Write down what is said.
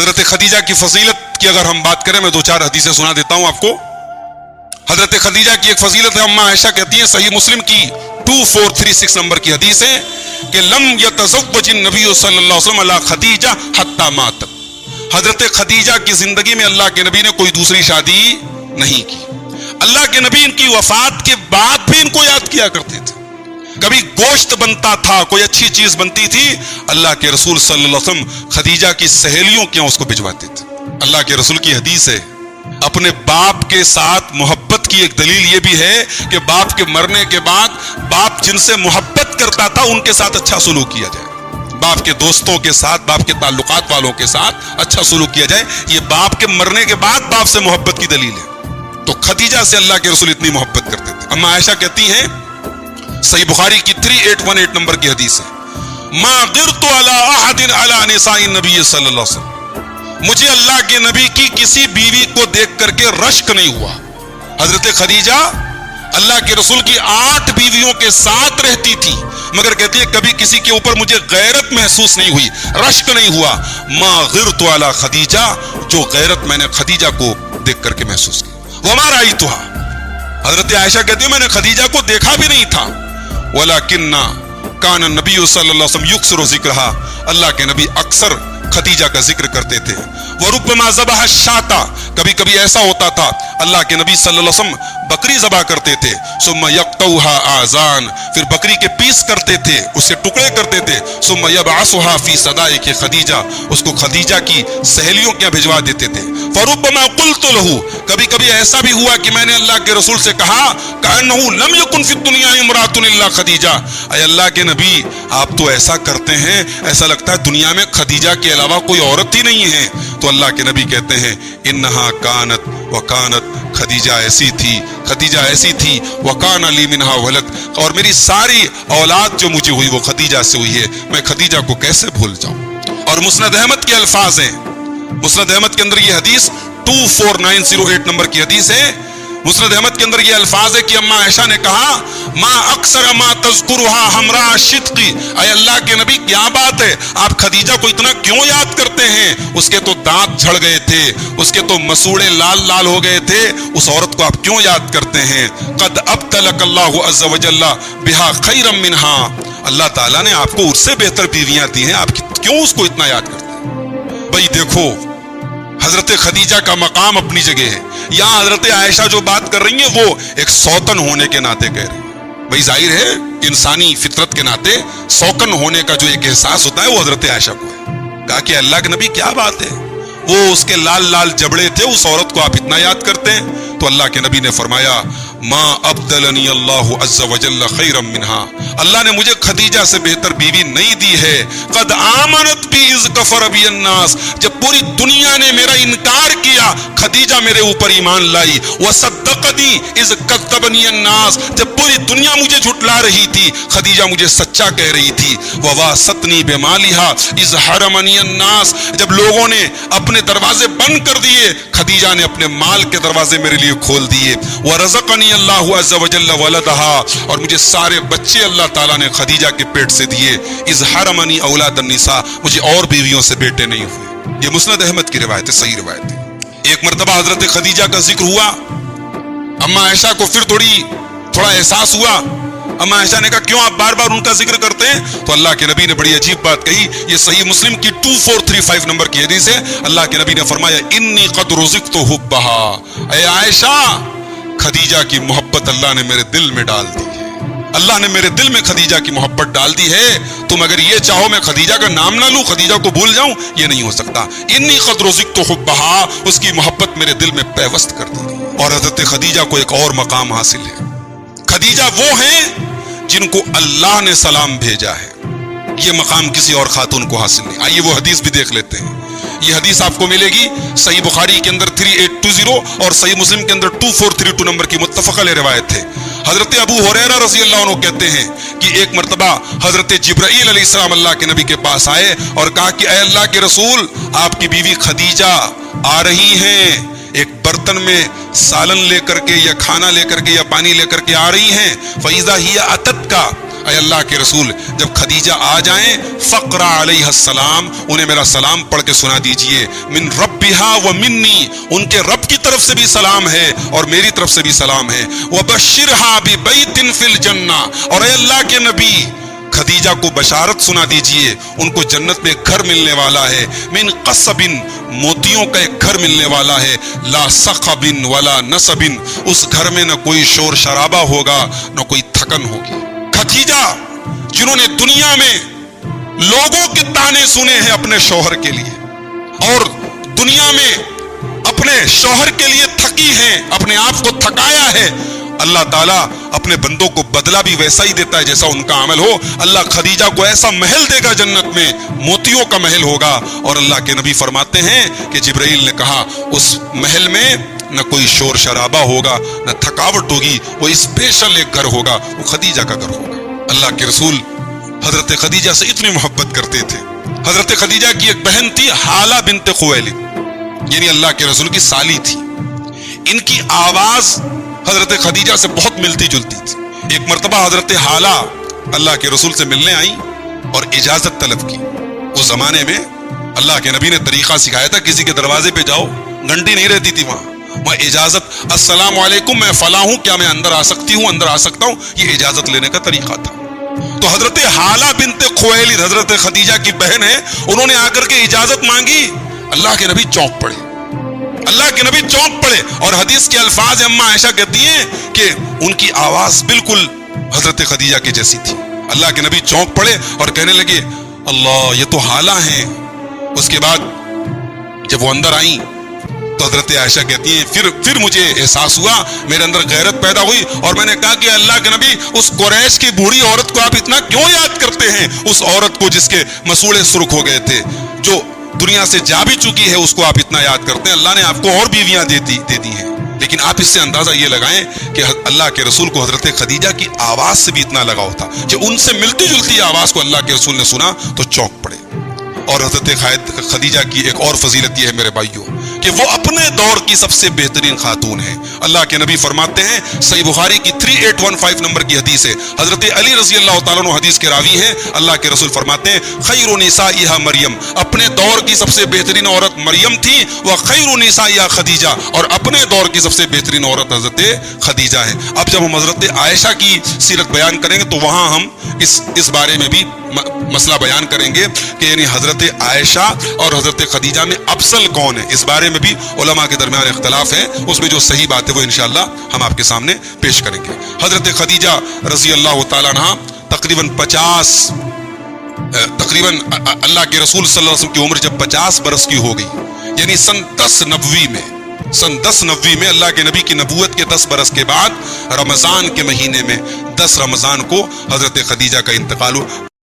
حضرت خدیجہ کی فضیلت کی اگر ہم بات کریں، میں 2-4 حدیثیں سنا دیتا ہوں آپ کو. حضرت خدیجہ کی ایک فضیلت ہے، اماں عائشہ کہتی ہیں، صحیح مسلم کی 2436 نمبر کی حدیث ہے کہ لم یتزوج النبی صلی اللہ علیہ وسلم علی خدیجہ حتی مات. حضرت خدیجہ کی زندگی میں اللہ کے نبی نے کوئی دوسری شادی نہیں کی. اللہ کے نبی ان کی وفات کے بعد بھی ان کو یاد کیا کرتے تھے. کبھی گوشت بنتا تھا، کوئی اچھی چیز بنتی تھی، اللہ کے رسول صلی اللہ علیہ وسلم خدیجہ کی سہیلیوں کے اس کو بھجواتے تھے. اللہ کے رسول کی حدیث ہے، اپنے باپ کے ساتھ محبت کی ایک دلیل یہ بھی ہے کہ باپ کے مرنے کے بعد باپ جن سے محبت کرتا تھا ان کے ساتھ اچھا سلوک کیا جائے. باپ کے دوستوں کے ساتھ، باپ کے تعلقات والوں کے ساتھ اچھا سلوک کیا جائے. یہ باپ کے مرنے کے بعد باپ سے محبت کی دلیل ہے. تو خدیجہ سے اللہ کے رسول اتنی محبت کرتے تھے. اماں عائشہ کہتی ہیں، صحیح بخاری کی 3818 نمبر کی حدیث ہے، ما غرت علی احد علی نساء النبی صلی اللہ علیہ وسلم. مجھے اللہ کے نبی کی کسی بیوی کو دیکھ کر کے رشک نہیں ہوا. حضرت خدیجہ اللہ کے رسول کی 8 بیویوں کے ساتھ رہتی تھی، مگر کہتی ہے کبھی کسی کے اوپر مجھے غیرت محسوس نہیں ہوئی، رشک نہیں ہوا. ما غرت علی خدیجہ، جو غیرت میں نے خدیجہ کو دیکھ کر کے محسوس کی. وما رأیتها، حضرت عائشہ کہتی ہے میں نے خدیجہ کو دیکھا بھی نہیں تھا. ولکن کان النبی صلی اللہ علیہ وسلم یکثر ذکرہا، اللہ کے نبی اکثر خدیجہ کا ذکر کرتے تھے. وربما ذبح الشاۃ، کبھی کبھی ایسا ہوتا تھا اللہ کے نبی صلی اللہ علیہ وسلم بکری ذبح کرتے تھے. ثم یقطعها اذان، پھر بکری کے پیس کرتے تھے، اسے ٹکڑے کرتے تھے. ثم یبعثها فی صدائق خدیجہ، اس کو خدیجہ کی سہیلیوں کے بھجوا دیتے تھے. فربما قلت له، کبھی کبھی ایسا بھی ہوا کہ میں نے اللہ کے رسول سے کہا کأنه لم يكن في الدنيا امرأة الا خدیجہ، اے اللہ کے نبی آپ تو ایسا کرتے ہیں ایسا لگتا ہے دنیا میں خدیجہ کے علاوہ کوئی عورت ہی نہیں ہے. تو اللہ کے نبی کہتے ہیں انہا کانت وکانت، خدیجہ ایسی تھی، خدیجہ ایسی تھی. وکان لی منہا ولد، اور میری ساری اولاد جو مجھے ہوئی وہ خدیجہ سے ہوئی ہے، میں خدیجہ کو کیسے بھول جاؤں. اور مسند احمد کے الفاظ ہیں، مسند احمد کے اندر یہ حدیث 24908 نمبر کی حدیث ہے. مسند احمد کے اندر یہ الفاظ ہے کہ اماں عائشہ نے کہا ما اکثر ما تذکرها حمراء الشدقی، اے اللہ کے نبی کیا بات ہے آپ خدیجہ کو اتنا کیوں یاد کرتے ہیں؟ اس کے تو دانت جھڑ گئے تھے، اس کے تو مسوڑے لال لال ہو گئے تھے، اس عورت کو آپ کیوں یاد کرتے ہیں؟ قد ابتلک اللہ عز وجل بہا خیرا منہا، اللہ تعالیٰ نے آپ کو اس سے بہتر بیویاں دی ہیں، آپ کیوں اس کو اتنا یاد کرتے ہیں؟ بھائی دیکھو حضرت خدیجہ کا مقام اپنی جگہ ہے. یہاں حضرت عائشہ جو بات کر رہی ہیں وہ ایک سوتن ہونے کے ناطے کہہ رہی ہیں. بھائی ظاہر ہے انسانی فطرت کے ناطے سوکن ہونے کا جو ایک احساس ہوتا ہے وہ حضرت عائشہ کو ہے. کہا کہ اللہ کے نبی کیا بات ہے، وہ اس کے لال لال جبڑے تھے، اس عورت کو آپ اتنا یاد کرتے ہیں؟ تو اللہ کے نبی نے فرمایا ما ابدلنی اللہ عز وجل خیرا منہا، اللہ نے مجھے خدیجہ سے بہتر بیوی نہیں دی ہے. قد آمنت بی اذ کفر بی الناس، جب پوری دنیا نے میرا انکار کیا خدیجہ میرے اوپر ایمان لائی. وصدقنی اذ کذبنی الناس، جب پوری دنیا مجھے جھٹلا رہی تھی خدیجہ مجھے سچا کہہ رہی تھی. وواستنی بمالہا اذ حرمنی الناس، جب لوگوں نے اپنے دروازے بند کر دیے خدیجہ نے اپنے مال کے دروازے میرے لیے کھول دیے. ورزقنی اللہ عز وجل ولدہا، اور مجھے سارے بچے اللہ تعالیٰ نے خدیجہ کے پیٹ سے دیے. اذ حرمنی اولاد النساء، مجھے اور بیویوں سے بیٹے نہیں ہوئے. یہ مسند احمد کی روایت ہے، صحیح روایت ہے. ایک مرتبہ حضرت خدیجہ کا ذکر ہوا، اماں عائشہ کو پھر تھوڑا احساس ہوا. اماں عائشہ نے کہا کیوں آپ بار بار ان کا ذکر کرتے ہیں؟ تو اللہ کے نبی نے بڑی عجیب بات کہی. یہ صحیح مسلم کی 2435 نمبر کی حدیث ہے. اللہ کے نبی نے فرمایا انی قد رزقت حبہا، اے عائشہ خدیجہ کی محبت اللہ نے میرے دل میں ڈال دی ہے، اللہ نے میرے دل میں خدیجہ کی محبت ڈال دی ہے. تم اگر یہ چاہو میں خدیجہ کا نام نہ لوں، خدیجہ کو بھول جاؤں، یہ نہیں ہو سکتا. انی قد رزقت حبہا، اس کی محبت میرے دل میں پیوست کر دی. اور حضرت خدیجہ کو ایک اور مقام حاصل ہے. خدیجہ وہ ہیں جن کو اللہ نے سلام بھیجا ہے، یہ مقام کسی اور خاتون کو حاصل نہیں. آئیے وہ حدیث بھی دیکھ لیتے ہیں. یہ حدیث آپ کو ملے گی صحیح بخاری کے اندر 3820 اور صحیح مسلم کے اندر 2432 نمبر کی متفق علیہ روایت ہے. حضرت ابو ہریرہ رضی اللہ عنہ کہتے ہیں کہ ایک مرتبہ حضرت جبرائیل علیہ السلام اللہ کے نبی کے پاس آئے اور کہا کہ اے اللہ کے رسول آپ کی بیوی خدیجہ آ رہی ہیں، ایک برتن میں سالن لے کر کے یا کھانا لے کر کے یا پانی لے کر کے آ رہی ہیں. فَإِذَا هِيَ أَتَتْكَ، اے اللہ کے رسول جب خدیجہ آ جائیں فقرا علیہ السلام انہیں میرا سلام پڑھ کے سنا دیجئے، من ربها و منی ان کے رب کی طرف سے بھی سلام ہے اور میری طرف سے بھی سلام ہے، وبشرها ببیت فی الجنہ اور اے اللہ کے نبی خدیجہ کو بشارت سنا دیجئے ان کو جنت میں گھر ملنے والا ہے، من قصب موتیوں کا ایک گھر ملنے والا ہے، لا صخب ولا نصب اس گھر میں نہ کوئی شور شرابہ ہوگا نہ کوئی تھکن ہوگی۔ خدیجہ جنہوں نے دنیا میں لوگوں کے تانے سنے ہیں اپنے شوہر کے لیے اور دنیا میں اپنے شوہر کے لیے تھکی ہیں، اپنے آپ کو تھکایا ہے، اللہ تعالیٰ اپنے بندوں کو بدلہ بھی ویسا ہی دیتا ہے جیسا ان کا عمل ہو۔ اللہ خدیجہ کو ایسا محل دے گا جنت میں، موتیوں کا محل ہوگا، اور اللہ کے نبی فرماتے ہیں کہ جبرائیل نے کہا اس محل میں نہ کوئی شور شرابہ ہوگا نہ تھکاوٹ ہوگی، وہ اسپیشل ایک گھر ہوگا، وہ خدیجہ کا گھر ہوگا۔ اللہ کے رسول حضرت خدیجہ سے اتنی محبت کرتے تھے۔ حضرت خدیجہ کی ایک بہن تھی حالہ بنت خویلد، یعنی اللہ کے رسول کی سالی تھی۔ ان کی آواز حضرت خدیجہ سے بہت ملتی جلتی تھی۔ ایک مرتبہ حضرت حالہ اللہ کے رسول سے ملنے آئیں اور اجازت طلب کی۔ اس زمانے میں اللہ کے نبی نے طریقہ سکھایا تھا، کسی کے دروازے پہ جاؤ، گھنٹی نہیں رہتی تھی وہاں اجازت، السلام علیکم میں فلاں ہوں، کیا میں اندر آ سکتی ہوں، اندر آ سکتا ہوں، یہ اجازت لینے کا طریقہ تھا۔ تو حضرت حالہ بنت خویلد حضرت خدیجہ کی بہن ہے، انہوں نے آ کر کے اجازت مانگی، اللہ کے نبی چونک پڑے، اللہ کے نبی چونک پڑے، اور حدیث کے الفاظ ہیں، اماں عائشہ کہتی ہیں کہ ان کی آواز بالکل حضرت خدیجہ کی جیسی تھی۔ اللہ کے نبی چونک پڑے اور کہنے لگے اللہ یہ تو حالہ ہیں۔ اس کے بعد جب وہ اندر آئیں تو حضرت عائشہ کہتی ہیں پھر مجھے احساس ہوا، میرے اندر غیرت پیدا ہوئی اور میں نے کہا کہ اللہ کے نبی اس قریش کی بوڑھی عورت کو آپ اتنا کیوں یاد کرتے ہیں؟ اس عورت کو جس کے مسوڑے سرخ ہو گئے تھے، جو دنیا سے جا بھی چکی ہے، اس کو آپ اتنا یاد کرتے ہیں؟ اللہ نے آپ کو اور بیویاں دے دی ہیں، لیکن آپ اس سے اندازہ یہ لگائیں کہ اللہ کے رسول کو حضرت خدیجہ کی آواز سے بھی اتنا لگاؤ تھا کہ ان سے ملتی جلتی آواز کو اللہ کے رسول نے سنا تو چونک پڑے۔ اور حضرت خدیجہ کی ایک اور فضیلت یہ ہے میرے بھائیوں کہ وہ اپنے دور کی سب سے بہترین خاتون ہیں۔ اللہ کے نبی فرماتے ہیں، صحیح بخاری کی 3815 نمبر کی حدیث ہے، حضرت علی رضی اللہ تعالیٰ عنہ حدیث کے راوی ہیں، اللہ کے رسول فرماتے ہیں خیر نسائها مریم، اپنے دور کی سب سے بہترین عورت مریم تھی، وہ خیر نسائها خدیجہ، اور اپنے دور کی سب سے بہترین عورت حضرت خدیجہ ہے۔ اب جب ہم حضرت عائشہ کی سیرت بیان کریں گے تو وہاں ہم اس بارے میں بھی مسئلہ بیان کریں گے کہ یعنی حضرت عائشہ اور حضرت خدیجہ میں افضل کون ہے، اس بارے میں بھی علماء کے درمیان اختلاف ہے، اس میں جو صحیح بات ہے وہ انشاءاللہ ہم آپ کے سامنے پیش کریں گے۔ حضرت خدیجہ رضی اللہ تعالیٰ عنہ تقریباً اللہ کے رسول صلی اللہ علیہ وسلم کی عمر جب 50 برس کی ہو گئی، یعنی سن 10 نبوی میں اللہ کے نبی کی نبوت کے 10 برس کے بعد رمضان کے مہینے میں 10 رمضان کو حضرت خدیجہ کا انتقال ہوا۔